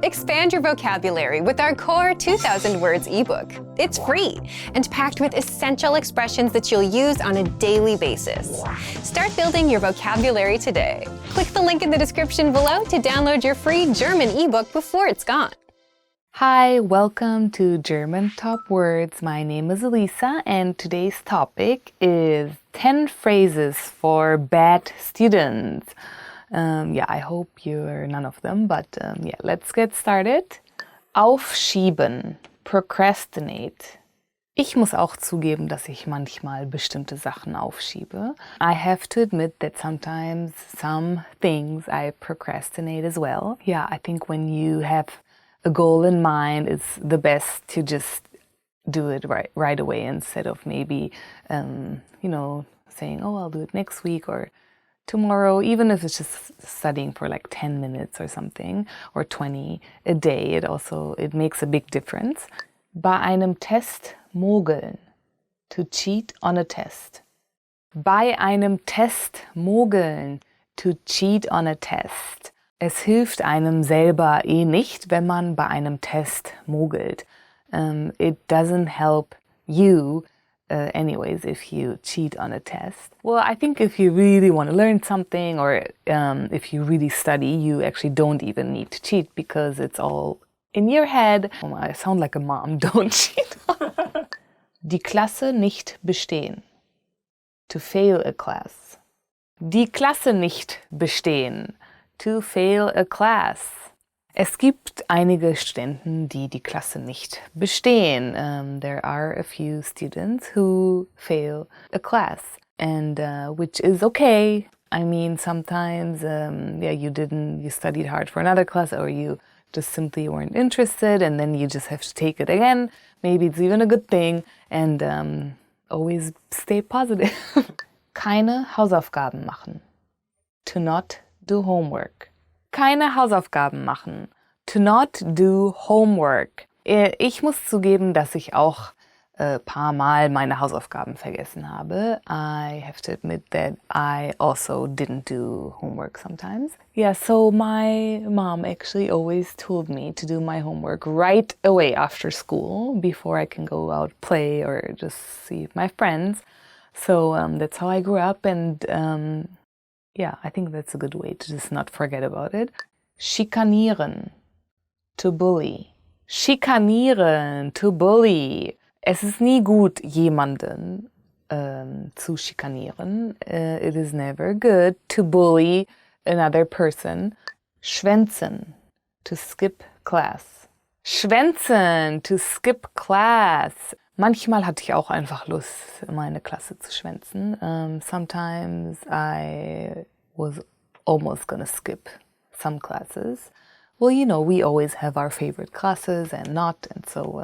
Expand your vocabulary with our core 2,000 words ebook. It's free and packed with essential expressions that you'll use on a daily basis. Start building your vocabulary today. Click the link in the description below to download your free German ebook before it's gone. Hi, welcome to German Top Words. My name is Elisa and today's topic is 10 phrases for bad students. I hope you're none of them, but let's get started. Aufschieben, procrastinate. Ich muss auch zugeben, dass ich manchmal bestimmte Sachen aufschiebe. I have to admit that sometimes some things I procrastinate as well. Yeah, I think when you have a goal in mind, it's the best to just do it right away instead of maybe, saying, oh, I'll do it next week or tomorrow, even if it's just studying for like 10 minutes or something, or 20 a day, it makes a big difference. Bei einem Test mogeln, to cheat on a test. Bei einem Test mogeln, to cheat on a test. Es hilft einem selber nicht, wenn man bei einem Test mogelt. It doesn't help you anyways, if you cheat on a test. Well, I think if you really want to learn something or if you really study, you actually don't even need to cheat because it's all in your head. Oh, I sound like a mom, don't cheat. Die Klasse nicht bestehen. To fail a class. Die Klasse nicht bestehen. To fail a class. Es gibt einige Studenten, die die Klasse nicht bestehen. There are a few students who fail a class, and which is okay. I mean, sometimes, you studied hard for another class, or you just simply weren't interested, and then you just have to take it again. Maybe it's even a good thing, and always stay positive. Keine Hausaufgaben machen. To not do homework. Keine Hausaufgaben machen. To not do homework. Ich muss zugeben, dass ich auch paar Mal meine Hausaufgaben vergessen habe. I have to admit that I also didn't do homework sometimes. Yeah, so my mom actually always told me to do my homework right away after school before I can go out play or just see my friends. So that's how I grew up, and I think that's a good way to just not forget about it. Schikanieren. To bully. Schikanieren. To bully. Es ist nie gut, jemanden zu schikanieren. It is never good to bully another person. Schwänzen. To skip class. Schwänzen. To skip class. Manchmal hatte ich auch einfach Lust, meine Klasse zu schwänzen. Sometimes I was almost gonna skip some classes. Well, we always have our favorite classes and not, and so,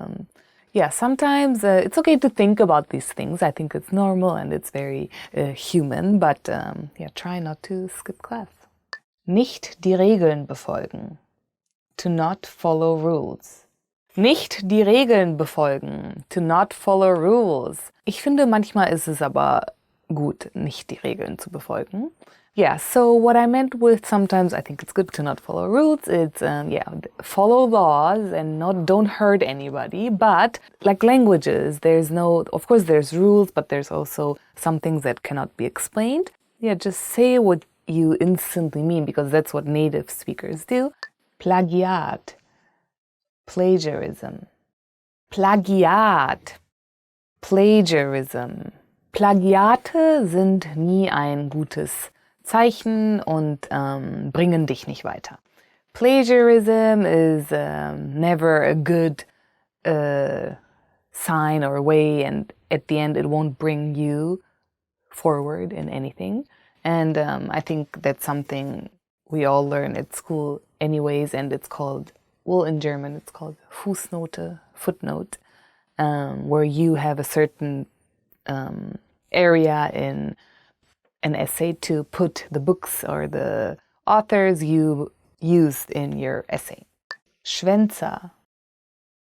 sometimes it's okay to think about these things. I think it's normal and it's very human, but try not to skip class. Nicht die Regeln befolgen. To not follow rules. Nicht die Regeln befolgen. To not follow rules. Ich finde, manchmal ist es aber gut, nicht die Regeln zu befolgen. Yeah, so what I meant with sometimes I think it's good to not follow rules. It's, follow laws and don't hurt anybody. But like languages, of course there's rules, but there's also some things that cannot be explained. Yeah, just say what you instantly mean because that's what native speakers do. Plagiat. Plagiarism. Plagiat. Plagiarism. Plagiate sind nie ein gutes Zeichen und bringen dich nicht weiter. Plagiarism is never a good sign or way, and at the end it won't bring you forward in anything. And I think that's something we all learn at school anyways, and it's called, in German it's called Fußnote, footnote, where you have a certain area in an essay to put the books or the authors you used in your essay. Schwänzer,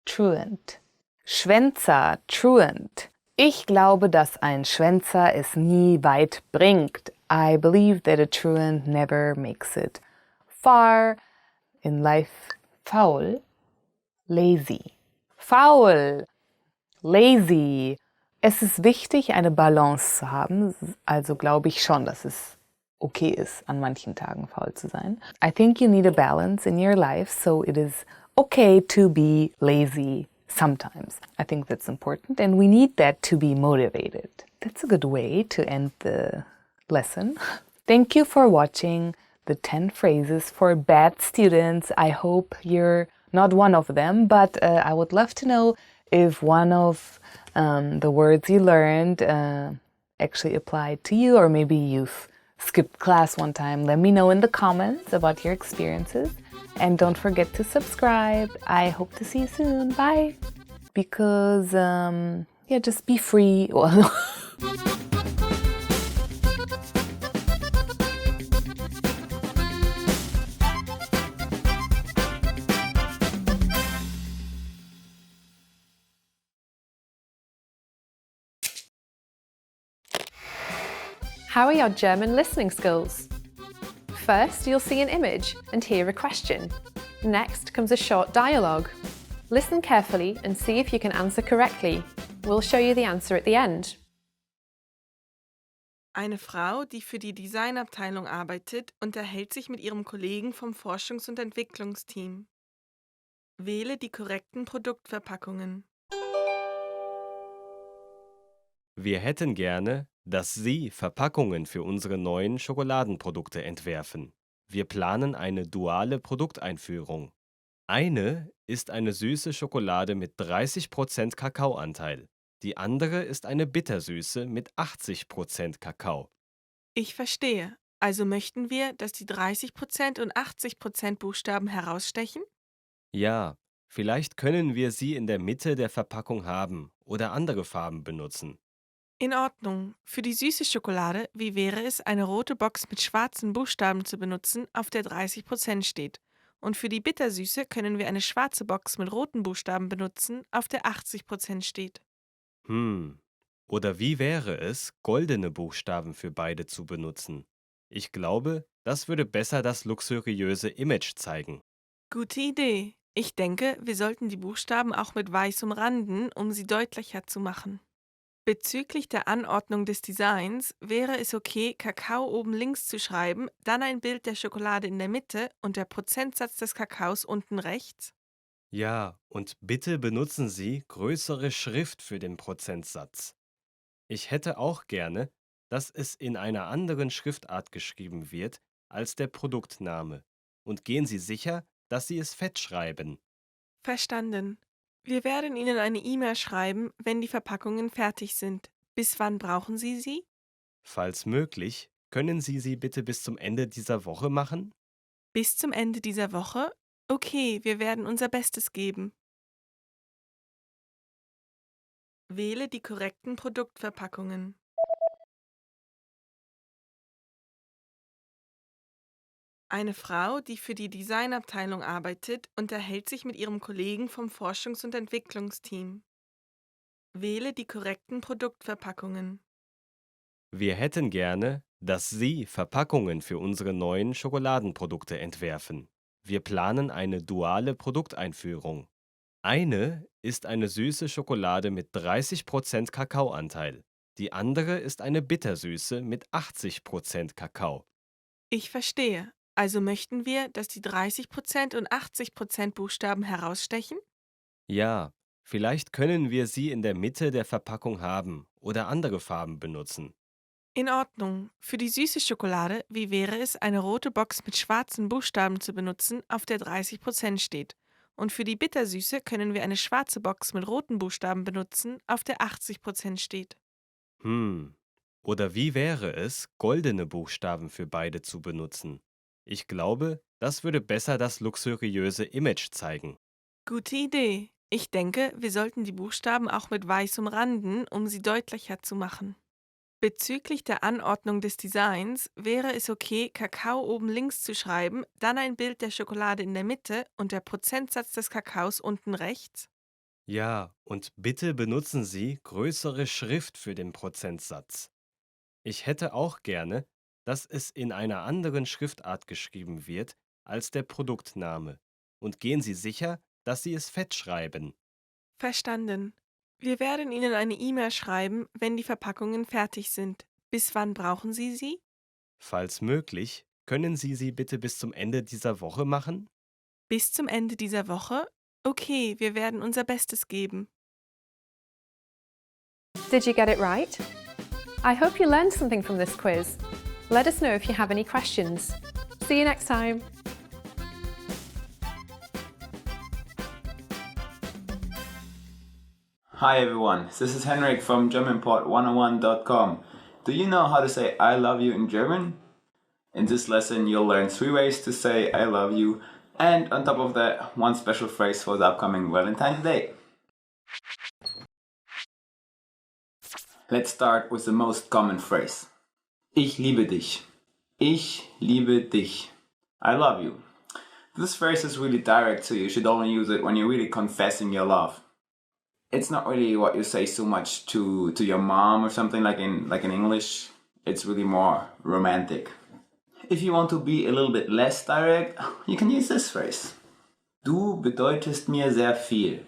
truant. Schwänzer, truant. Ich glaube, dass ein Schwänzer es nie weit bringt. I believe that a truant never makes it far in life Faul, lazy. Faul, lazy. Es ist wichtig, eine Balance zu haben. Also glaube ich schon, dass es okay ist, an manchen Tagen faul zu sein. I think you need a balance in your life, so it is okay to be lazy sometimes. I think that's important, and we need that to be motivated. That's a good way to end the lesson. Thank you for watching the 10 phrases for bad students. I hope you're not one of them, but I would love to know if one of the words you learned actually applied to you, or maybe you've skipped class one time. Let me know in the comments about your experiences. And don't forget to subscribe. I hope to see you soon. Bye. Because, yeah, just be free. Well, How are your German listening skills? First, you'll see an image and hear a question. Next comes a short dialogue. Listen carefully and see if you can answer correctly. We'll show you the answer at the end. Eine Frau, die für die Designabteilung arbeitet, unterhält sich mit ihrem Kollegen vom Forschungs- und Entwicklungsteam. Wähle die korrekten Produktverpackungen. Wir hätten gerne, dass Sie Verpackungen für unsere neuen Schokoladenprodukte entwerfen. Wir planen eine duale Produkteinführung. Eine ist eine süße Schokolade mit 30% Kakaoanteil. Die andere ist eine Bittersüße mit 80% Kakao. Ich verstehe. Also möchten wir, dass die 30% und 80% Buchstaben herausstechen? Ja, vielleicht können wir sie in der Mitte der Verpackung haben oder andere Farben benutzen. In Ordnung. Für die süße Schokolade, wie wäre es, eine rote Box mit schwarzen Buchstaben zu benutzen, auf der 30% steht? Und für die Bittersüße können wir eine schwarze Box mit roten Buchstaben benutzen, auf der 80% steht. Oder wie wäre es, goldene Buchstaben für beide zu benutzen? Ich glaube, das würde besser das luxuriöse Image zeigen. Gute Idee. Ich denke, wir sollten die Buchstaben auch mit weiß umranden, um sie deutlicher zu machen. Bezüglich der Anordnung des Designs wäre es okay, Kakao oben links zu schreiben, dann ein Bild der Schokolade in der Mitte und der Prozentsatz des Kakaos unten rechts? Ja, und bitte benutzen Sie größere Schrift für den Prozentsatz. Ich hätte auch gerne, dass es in einer anderen Schriftart geschrieben wird als der Produktname. Und gehen Sie sicher, dass Sie es fett schreiben. Verstanden. Wir werden Ihnen eine E-Mail schreiben, wenn die Verpackungen fertig sind. Bis wann brauchen Sie sie? Falls möglich, können Sie sie bitte bis zum Ende dieser Woche machen? Bis zum Ende dieser Woche? Okay, wir werden unser Bestes geben. Wähle die korrekten Produktverpackungen. Eine Frau, die für die Designabteilung arbeitet, unterhält sich mit ihrem Kollegen vom Forschungs- und Entwicklungsteam. Wähle die korrekten Produktverpackungen. Wir hätten gerne, dass Sie Verpackungen für unsere neuen Schokoladenprodukte entwerfen. Wir planen eine duale Produkteinführung. Eine ist eine süße Schokolade mit 30% Kakaoanteil. Die andere ist eine Bittersüße mit 80% Kakao. Ich verstehe. Also möchten wir, dass die 30% und 80% Buchstaben herausstechen? Ja, vielleicht können wir sie in der Mitte der Verpackung haben oder andere Farben benutzen. In Ordnung. Für die süße Schokolade, wie wäre es, eine rote Box mit schwarzen Buchstaben zu benutzen, auf der 30% steht? Und für die Bittersüße können wir eine schwarze Box mit roten Buchstaben benutzen, auf der 80% steht. Hm. Oder wie wäre es, goldene Buchstaben für beide zu benutzen? Ich glaube, das würde besser das luxuriöse Image zeigen. Gute Idee. Ich denke, wir sollten die Buchstaben auch mit weiß umranden, um sie deutlicher zu machen. Bezüglich der Anordnung des Designs wäre es okay, Kakao oben links zu schreiben, dann ein Bild der Schokolade in der Mitte und der Prozentsatz des Kakaos unten rechts? Ja, und bitte benutzen Sie größere Schrift für den Prozentsatz. Ich hätte auch gerne, dass es in einer anderen Schriftart geschrieben wird als der Produktname. und gehen Sie sicher, dass Sie es fett schreiben. Verstanden. Wir werden Ihnen eine E-Mail schreiben, wenn die Verpackungen fertig sind. Bis wann brauchen Sie sie? Falls möglich, können Sie sie bitte bis zum Ende dieser Woche machen? Bis zum Ende dieser Woche? Okay, wir werden unser Bestes geben. Did you get it right? I hope you learned something from this quiz. Let us know if you have any questions. See you next time. Hi everyone, this is Henrik from GermanPod101.com. Do you know how to say I love you in German? In this lesson you'll learn 3 ways to say I love you, and on top of that, one special phrase for the upcoming Valentine's Day. Let's start with the most common phrase. Ich liebe dich. Ich liebe dich. I love you. This phrase is really direct, so you should only use it when you're really confessing your love. It's not really what you say so much to your mom or something like in English. It's really more romantic. If you want to be a little bit less direct, you can use this phrase. Du bedeutest mir sehr viel.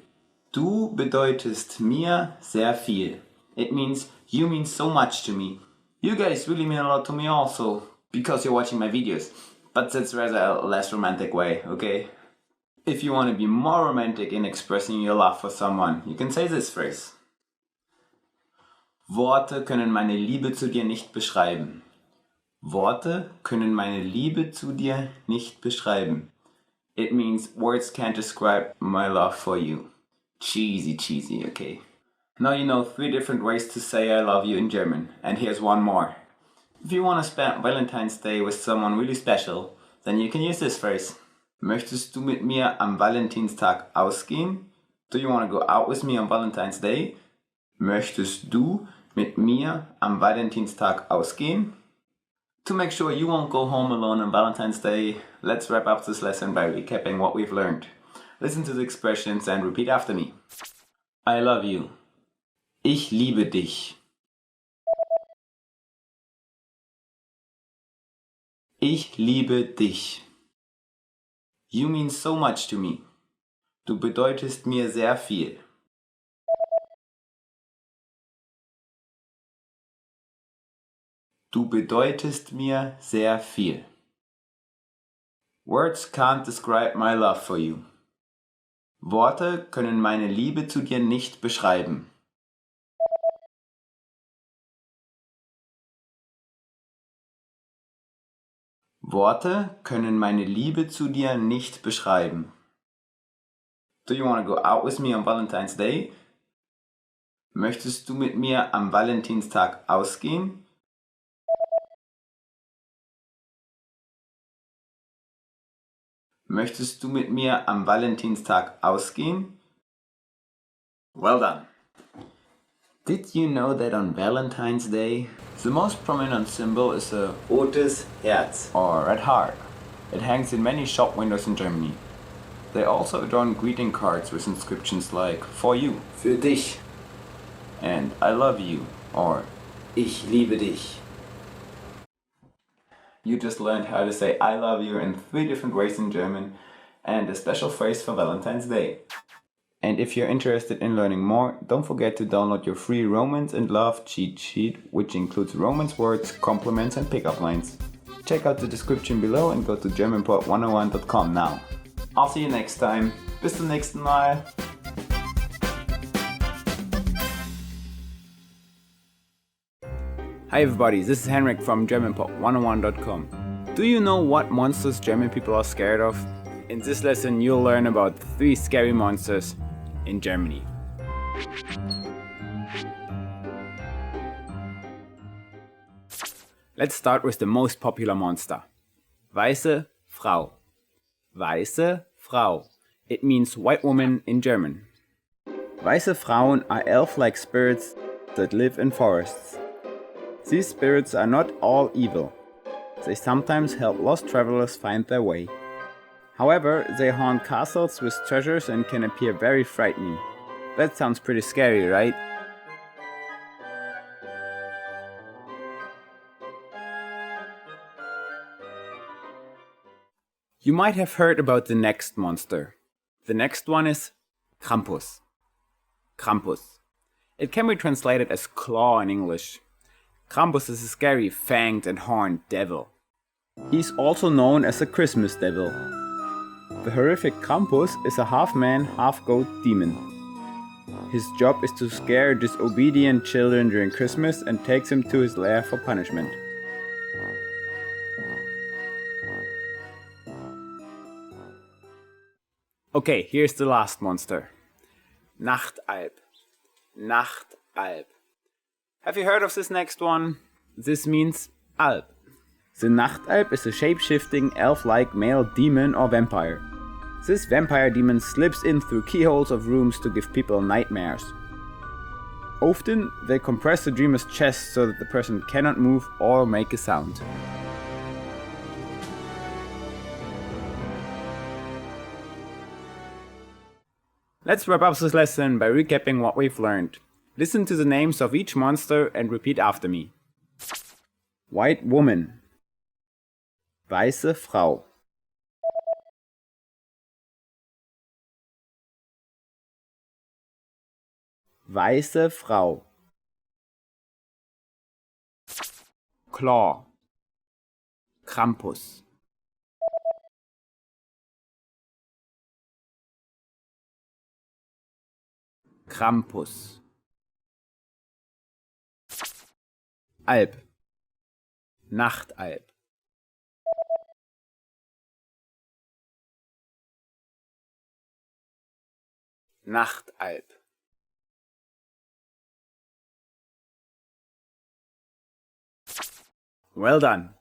Du bedeutest mir sehr viel. It means you mean so much to me. You guys really mean a lot to me also, because you're watching my videos. But that's rather a less romantic way, okay? If you want to be more romantic in expressing your love for someone, you can say this phrase. Worte können meine Liebe zu dir nicht beschreiben. Worte können meine Liebe zu dir nicht beschreiben. It means words can't describe my love for you. Cheesy, okay? Now you know 3 different ways to say I love you in German, and here's one more. If you want to spend Valentine's Day with someone really special, then you can use this phrase. Möchtest du mit mir am Valentinstag ausgehen? Do you want to go out with me on Valentine's Day? Möchtest du mit mir am Valentinstag ausgehen? To make sure you won't go home alone on Valentine's Day, let's wrap up this lesson by recapping what we've learned. Listen to the expressions and repeat after me. I love you. Ich liebe dich. Ich liebe dich. You mean so much to me. Du bedeutest mir sehr viel. Du bedeutest mir sehr viel. Words can't describe my love for you. Worte können meine Liebe zu dir nicht beschreiben. Worte können meine Liebe zu dir nicht beschreiben. Do you want to go out with me on Valentine's Day? Möchtest du mit mir am Valentinstag ausgehen? Möchtest du mit mir am Valentinstag ausgehen? Well done! Did you know that on Valentine's Day, the most prominent symbol is a rotes Herz or red heart? It hangs in many shop windows in Germany. They also adorn greeting cards with inscriptions like for you, für dich, and I love you or ich liebe dich. You just learned how to say I love you in 3 different ways in German and a special phrase for Valentine's Day. And if you're interested in learning more, don't forget to download your free Romance and Love cheat sheet, which includes romance words, compliments and pickup lines. Check out the description below and go to GermanPod101.com now. I'll see you next time. Bis zum nächsten Mal. Hi everybody, this is Henrik from GermanPod101.com. Do you know what monsters German people are scared of? In this lesson you'll learn about 3 scary monsters in Germany. Let's start with the most popular monster. Weiße Frau. Weiße Frau. It means white woman in German. Weiße Frauen are elf-like spirits that live in forests. These spirits are not all evil. They sometimes help lost travelers find their way. However, they haunt castles with treasures and can appear very frightening. That sounds pretty scary, right? You might have heard about the next monster. The next one is Krampus. Krampus. It can be translated as claw in English. Krampus is a scary, fanged and horned devil. He's also known as a Christmas devil. The horrific Krampus is a half-man, half-goat demon. His job is to scare disobedient children during Christmas and takes them to his lair for punishment. Okay, here's the last monster. Nachtalb. Nachtalb. Have you heard of this next one? This means Alp. The Nachtalb is a shape-shifting, elf-like male demon or vampire. This vampire demon slips in through keyholes of rooms to give people nightmares. Often, they compress the dreamer's chest so that the person cannot move or make a sound. Let's wrap up this lesson by recapping what we've learned. Listen to the names of each monster and repeat after me. White woman. Weiße Frau. Weiße Frau. Claw. Krampus. Krampus. Alp. Nachtalb. Nachtalb. Well done!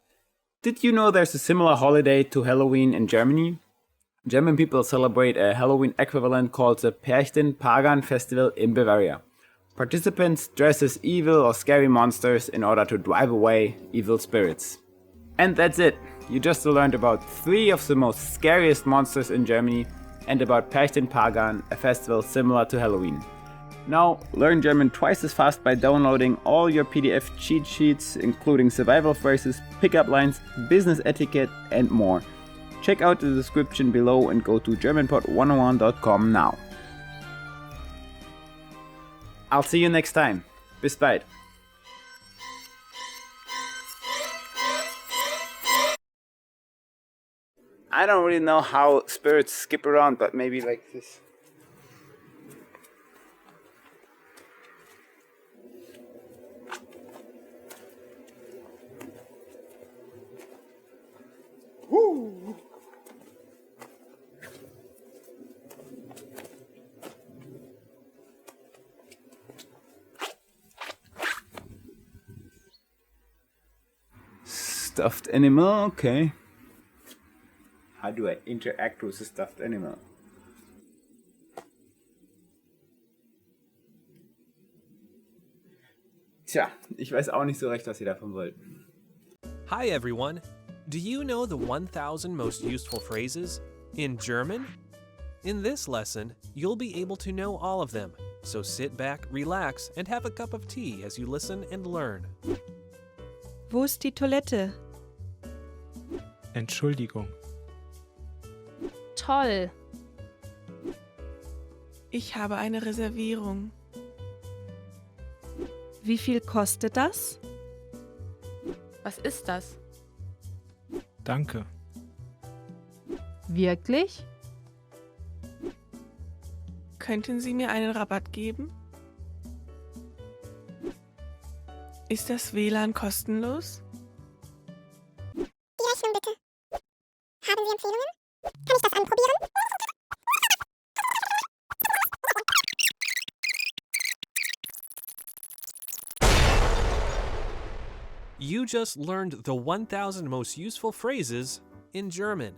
Did you know there's a similar holiday to Halloween in Germany? German people celebrate a Halloween equivalent called the Pagan Festival in Bavaria. Participants dress as evil or scary monsters in order to drive away evil spirits. And that's it! You just learned about 3 of the most scariest monsters in Germany and about Pagan, a festival similar to Halloween. Now, learn German twice as fast by downloading all your PDF cheat sheets, including survival phrases, pickup lines, business etiquette, and more. Check out the description below and go to germanpod101.com now. I'll see you next time. Bis bald. I don't really know how spirits skip around, but maybe like this. Woo! Stuffed animal, okay. How do I interact with a stuffed animal? Tja, ich weiß auch nicht so recht, was ihr davon wollt. Hi everyone! Do you know the 1,000 most useful phrases in German? In this lesson, you'll be able to know all of them, so sit back, relax, and have a cup of tea as you listen and learn. Wo ist die Toilette? Entschuldigung. Toll. Ich habe eine Reservierung. Wie viel kostet das? Was ist das? Danke. Wirklich? Könnten Sie mir einen Rabatt geben? Ist das WLAN kostenlos? Die Rechnung bitte. Haben Sie Empfehlungen? Kann ich das anprobieren? You just learned the 1,000 most useful phrases in German.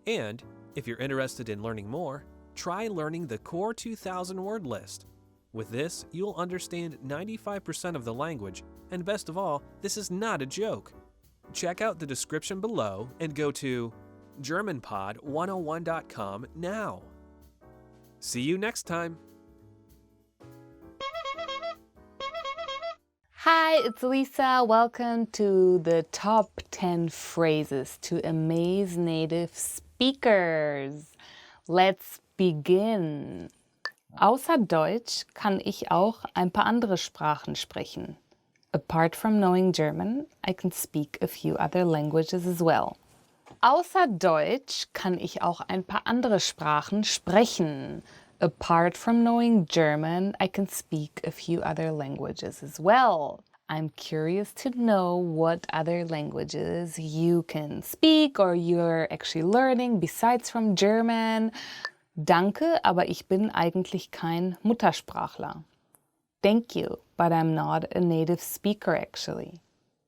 And if you're interested in learning more, try learning the Core 2000 word list. With this, you'll understand 95% of the language, and best of all, this is not a joke. Check out the description below and go to germanpod101.com now. See you next time. Hi, it's Lisa. Welcome to the top 10 phrases to amaze native speakers. speakers. Let's begin. Außer Deutsch kann ich auch ein paar andere Sprachen sprechen. Apart from knowing German, I can speak a few other languages as well. Außer Deutsch kann ich auch ein paar andere Sprachen sprechen. Apart from knowing German, I can speak a few other languages as well. I'm curious to know what other languages you can speak or you're actually learning besides from German. Danke, aber ich bin eigentlich kein Muttersprachler. Thank you, but I'm not a native speaker actually.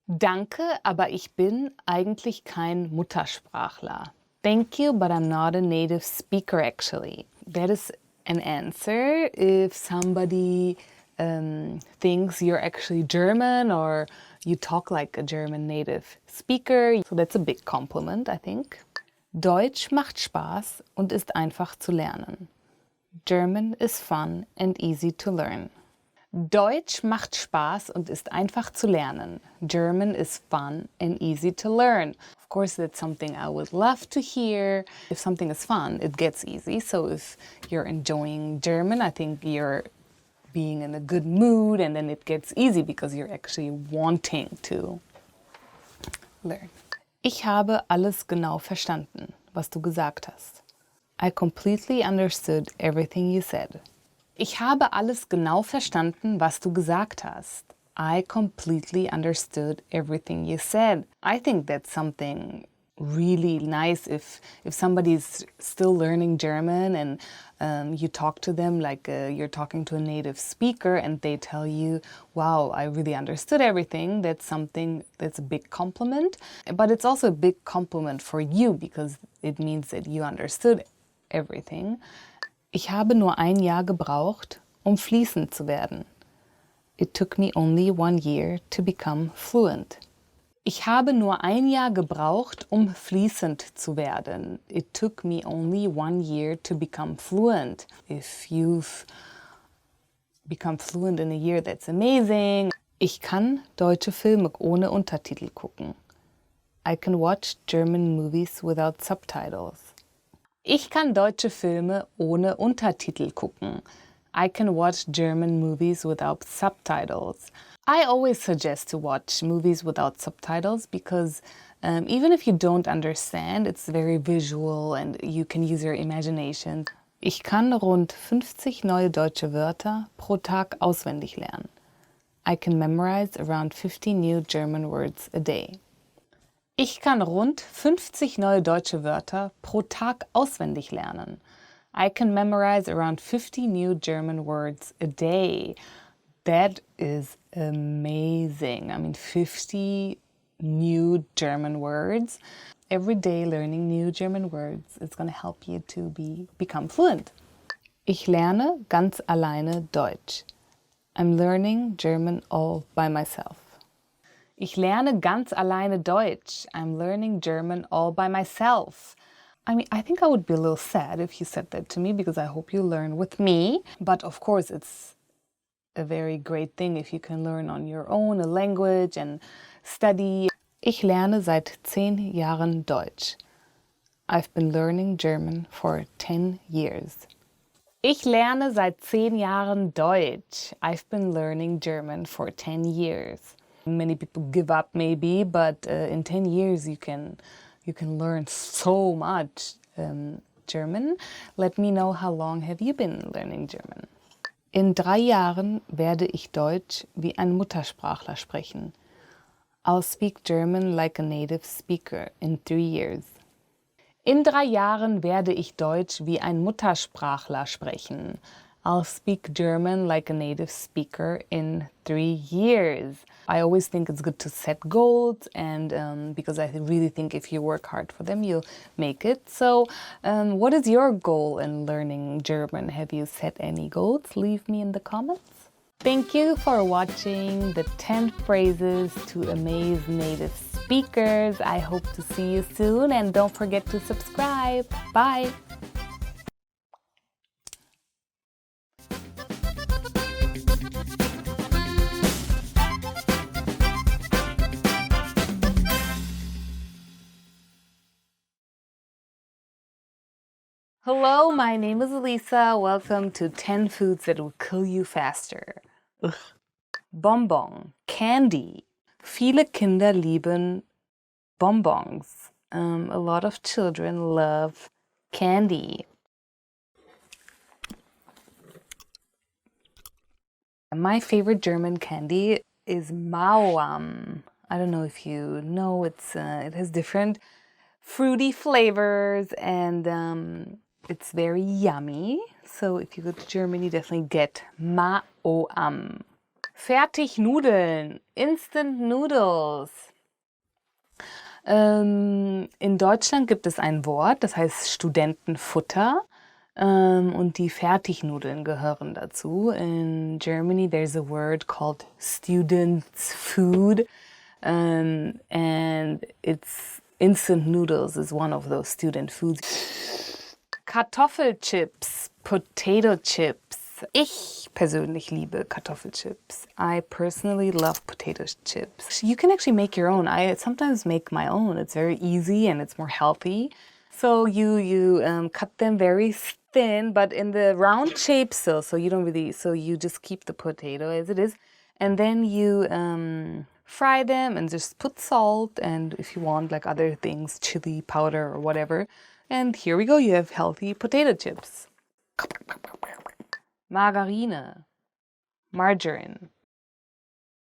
Danke, aber ich bin eigentlich kein Muttersprachler. Thank you, but I'm not a native speaker actually. That is an answer if somebody thinks you're actually German or you talk like a German native speaker. So that's a big compliment, I think. Deutsch macht Spaß und ist einfach zu lernen. German is fun and easy to learn. Deutsch macht Spaß und ist einfach zu lernen. German is fun and easy to learn. Of course, that's something I would love to hear. If something is fun, it gets easy. So if you're enjoying German, I think you're being in a good mood and then it gets easy because you're actually wanting to learn. Ich habe alles genau verstanden, was du gesagt hast. I completely understood everything you said. Ich habe alles genau verstanden, was du gesagt hast. I completely understood everything you said. I think that's something really nice if somebody's still learning German and you talk to them like you're talking to a native speaker and they tell you, wow, I really understood everything. That's something that's a big compliment. But it's also a big compliment for you because it means that you understood everything. Ich habe nur ein Jahr gebraucht, fließend zu werden. It took me only 1 year to become fluent. Ich habe nur ein Jahr gebraucht, fließend zu werden. It took me only 1 year to become fluent. If you've become fluent in a year, that's amazing. Ich kann deutsche Filme ohne Untertitel gucken. I can watch German movies without subtitles. Ich kann deutsche Filme ohne Untertitel gucken. I can watch German movies without subtitles. I always suggest to watch movies without subtitles because even if you don't understand, it's very visual and you can use your imagination. Ich kann rund 50 neue deutsche Wörter pro Tag auswendig lernen. I can memorize around 50 new German words a day. Ich kann rund 50 neue deutsche Wörter pro Tag auswendig lernen. I can memorize around 50 new German words a day. That is amazing. I mean, 50 new German words. Every day learning new German words is going to help you to become fluent. Ich lerne ganz alleine Deutsch. I'm learning German all by myself. Ich lerne ganz alleine Deutsch. I'm learning German all by myself. I mean, I think I would be a little sad if you said that to me because I hope you learn with me. But of course, it's a very great thing if you can learn on your own a language and study. Ich lerne seit 10 Jahren Deutsch. I've been learning German for 10 years. Ich lerne seit 10 Jahren Deutsch. I've been learning German for 10 years. Many people give up maybe, but in 10 years you can learn so much German. Let me know how long have you been learning German. In 3 Jahren werde ich Deutsch wie ein Muttersprachler sprechen. I'll speak German like a native speaker in 3 years. In 3 Jahren werde ich Deutsch wie ein Muttersprachler sprechen. I'll speak German like a native speaker in 3 years. I always think it's good to set goals and because I really think if you work hard for them, you'll make it. So what is your goal in learning German? Have you set any goals? Leave me in the comments. Thank you for watching the 10 phrases to amaze native speakers. I hope to see you soon and don't forget to subscribe. Bye! Hello, my name is Elisa. Welcome to 10 foods that will kill you faster. Ugh. Bonbon, candy. Viele Kinder lieben Bonbons. A lot of children love candy. My favorite German candy is Mauam. I don't know if you know, it has different fruity flavors and it's very yummy. So if you go to Germany, definitely get Mauam. Fertignudeln, Instant Noodles. In Deutschland gibt es ein Wort, das heißt Studentenfutter. Und die Fertignudeln gehören dazu. In Germany, there's a word called students' food. And it's instant noodles is one of those student foods. Kartoffelchips, potato chips. Ich persönlich liebe Kartoffelchips. I personally love potato chips. You can actually make your own. I sometimes make my own. It's very easy and it's more healthy. So you cut them very thin, but in the round shape still. So you don't really. So you just keep the potato as it is, and then you fry them and just put salt and if you want like other things, chili powder or whatever. And here we go. You have healthy potato chips. Margarine, margarine.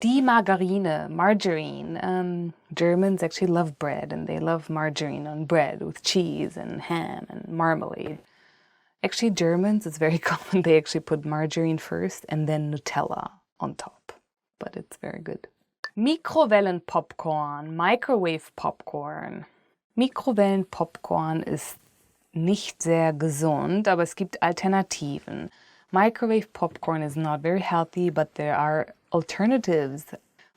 Die Margarine, margarine. Germans actually love bread and they love margarine on bread with cheese and ham and marmalade. Actually, Germans, it's very common. They actually put margarine first and then Nutella on top. But it's very good. Mikrowellenpopcorn, microwave popcorn. Mikrowellenpopcorn ist nicht sehr gesund, aber es gibt Alternativen. Microwave popcorn is not very healthy, but there are alternatives.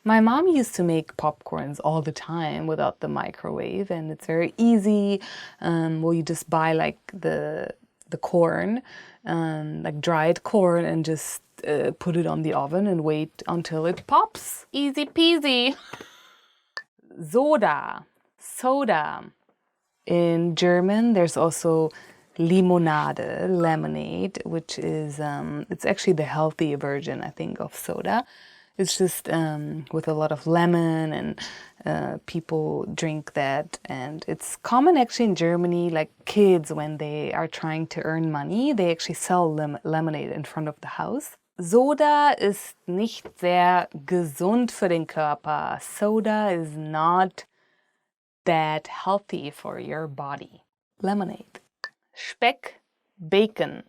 My mom used to make popcorns all the time without the microwave, and it's very easy. Well, you just buy like the corn, like dried corn, and just put it on the oven and wait until it pops. Easy peasy. Soda. In German, there's also Limonade, lemonade, which is, it's actually the healthy version, I think, of soda. It's just with a lot of lemon and people drink that. And it's common actually in Germany, like kids, when they are trying to earn money, they actually sell lemonade in front of the house. Soda ist nicht sehr gesund für den Körper. Soda is not that healthy for your body. Lemonade. Speck, Bacon.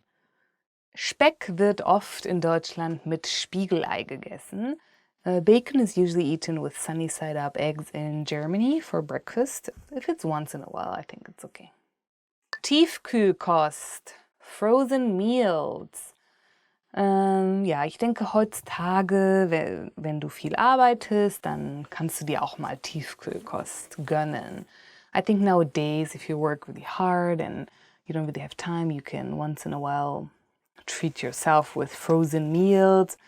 Speck wird oft in Deutschland mit Spiegelei gegessen. Bacon is usually eaten with sunny side up eggs in Germany for breakfast. If it's once in a while, I think it's okay. Tiefkühlkost, frozen meals. Ja, ich denke heutzutage, wenn du viel arbeitest, dann kannst du dir auch mal Tiefkühlkost gönnen. I think nowadays, if you work really hard and you don't really have time, you can once in a while treat yourself with frozen meals.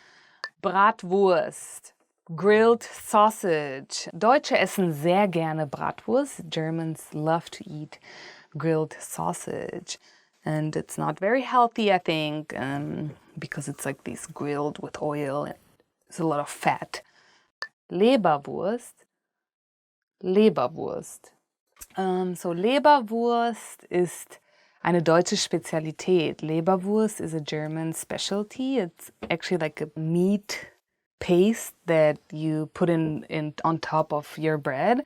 Bratwurst, grilled sausage. Deutsche essen sehr gerne Bratwurst. Germans love to eat grilled sausage. And it's not very healthy, I think, because it's like this grilled with oil. It's a lot of fat. Leberwurst. So Leberwurst ist eine deutsche Spezialität. Leberwurst is a German specialty. It's actually like a meat paste that you put in on top of your bread.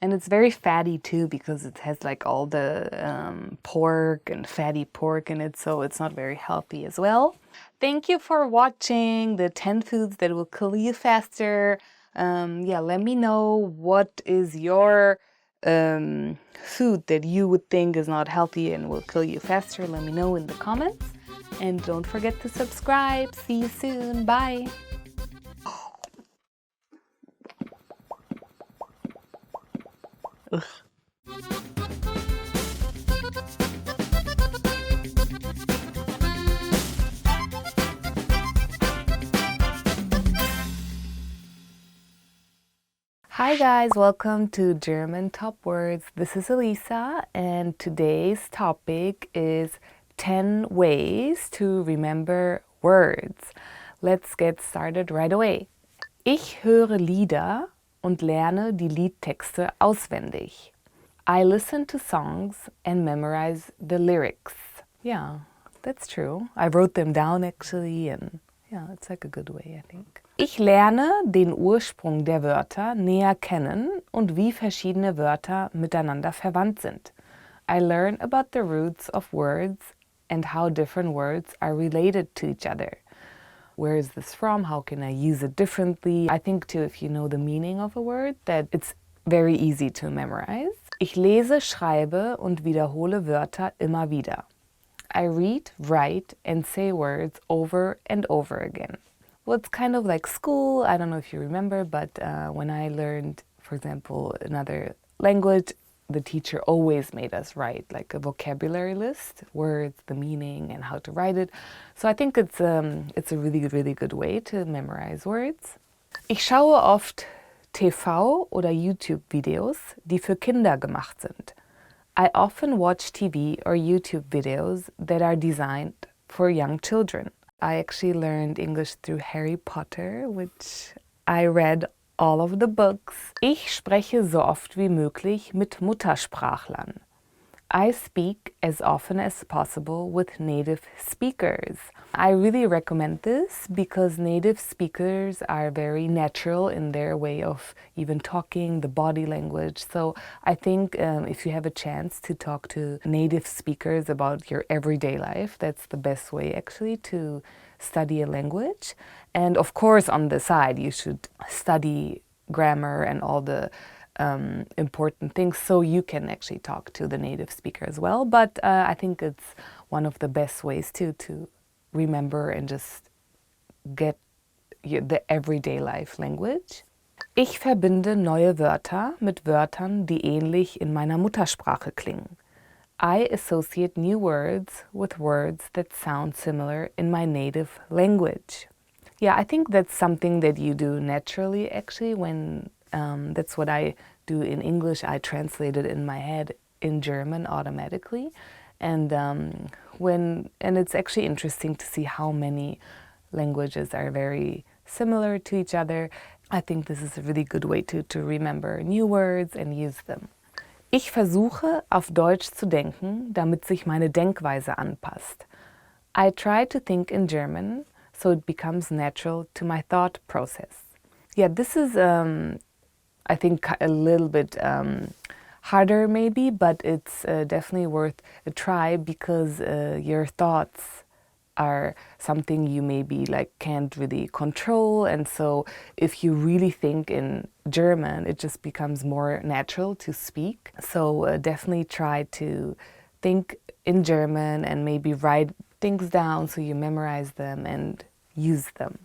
And it's very fatty too because it has like all the pork and fatty pork in it, so it's not very healthy as well. Thank you for watching the 10 foods that will kill you faster. Yeah, let me know what is your food that you would think is not healthy and will kill you faster. Let me know in the comments. And don't forget to subscribe. See you soon. Bye. Ugh. Hi guys, welcome to German Top Words. This is Elisa and today's topic is 10 ways to remember words. Let's get started right away. Ich höre Lieder und lerne die Liedtexte auswendig. I listen to songs and memorize the lyrics. Yeah, that's true. I wrote them down actually, and yeah, it's like a good way, I think. Ich lerne den Ursprung der Wörter näher kennen und wie verschiedene Wörter miteinander verwandt sind. I learn about the roots of words and how different words are related to each other. Where is this from? How can I use it differently? I think too, if you know the meaning of a word, that it's very easy to memorize. Ich lese, schreibe und wiederhole Wörter immer wieder. I read, write, and say words over and over again. Well, it's kind of like school. I don't know if you remember, but when I learned, for example, another language, the teacher always made us write like a vocabulary list, words, the meaning, and how to write it. So I think it's a really, really good way to memorize words. Ich schaue oft TV oder YouTube-Videos, die für Kinder gemacht sind. I often watch TV or YouTube videos that are designed for young children. I actually learned English through Harry Potter, which I read all of the books. Ich spreche so oft wie möglich mit Muttersprachlern. I speak as often as possible with native speakers. I really recommend this because native speakers are very natural in their way of even talking, the body language. So I think if you have a chance to talk to native speakers about your everyday life, that's the best way actually to study a language. And of course, on the side, you should study grammar and all the important things so you can actually talk to the native speaker as well. But I think it's one of the best ways to remember and just get the everyday life language. Ich verbinde neue Wörter mit Wörtern, die ähnlich in meiner Muttersprache klingen. I associate new words with words that sound similar in my native language. Yeah, I think that's something that you do naturally actually when that's what I do in English. I translate it in my head in German automatically. And it's actually interesting to see how many languages are very similar to each other. I think this is a really good way to remember new words and use them. Ich versuche, auf Deutsch zu denken, damit sich meine Denkweise anpasst. I try to think in German so it becomes natural to my thought process. Yeah, this is I think a little bit harder maybe, but it's definitely worth a try because your thoughts are something you maybe like can't really control, and so if you really think in German, it just becomes more natural to speak. So definitely try to think in German and maybe write things down so you memorize them and use them.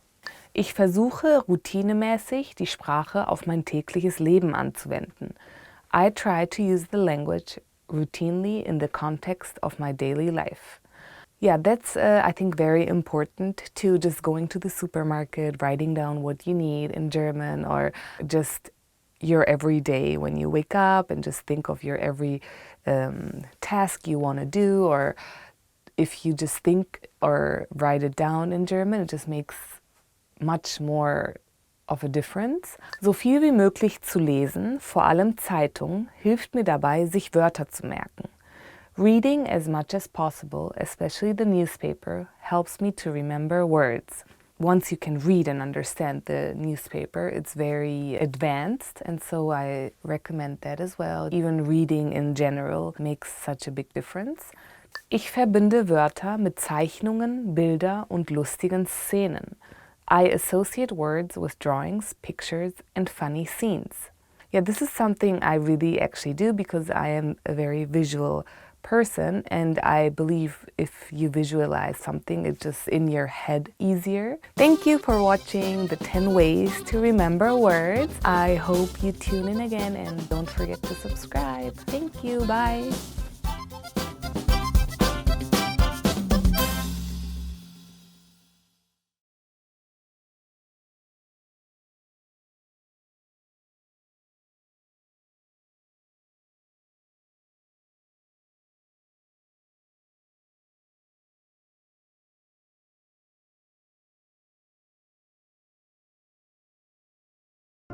Ich versuche routinemäßig die Sprache auf mein tägliches Leben anzuwenden. I try to use the language routinely in the context of my daily life. Yeah, that's I think very important to just going to the supermarket, writing down what you need in German, or just your everyday when you wake up and just think of your every task you want to do, or if you just think or write it down in German, it just makes much more of a difference. So viel wie möglich zu lesen, vor allem Zeitung, hilft mir dabei, sich Wörter zu merken. Reading as much as possible, especially the newspaper, helps me to remember words. Once you can read and understand the newspaper, it's very advanced, and so I recommend that as well. Even reading in general makes such a big difference. Ich verbinde Wörter mit Zeichnungen, Bilder und lustigen Szenen. I associate words with drawings, pictures, and funny scenes. Yeah, this is something I really actually do because I am a very visual person, and I believe if you visualize something, it's just in your head easier. Thank you for watching the 10 ways to remember words. I hope you tune in again and don't forget to subscribe. Thank you. Bye.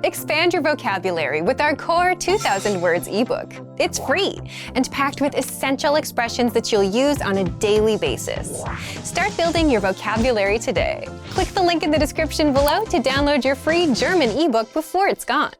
Expand your vocabulary with our core 2,000 words ebook. It's free and packed with essential expressions that you'll use on a daily basis. Start building your vocabulary today. Click the link in the description below to download your free German ebook before it's gone.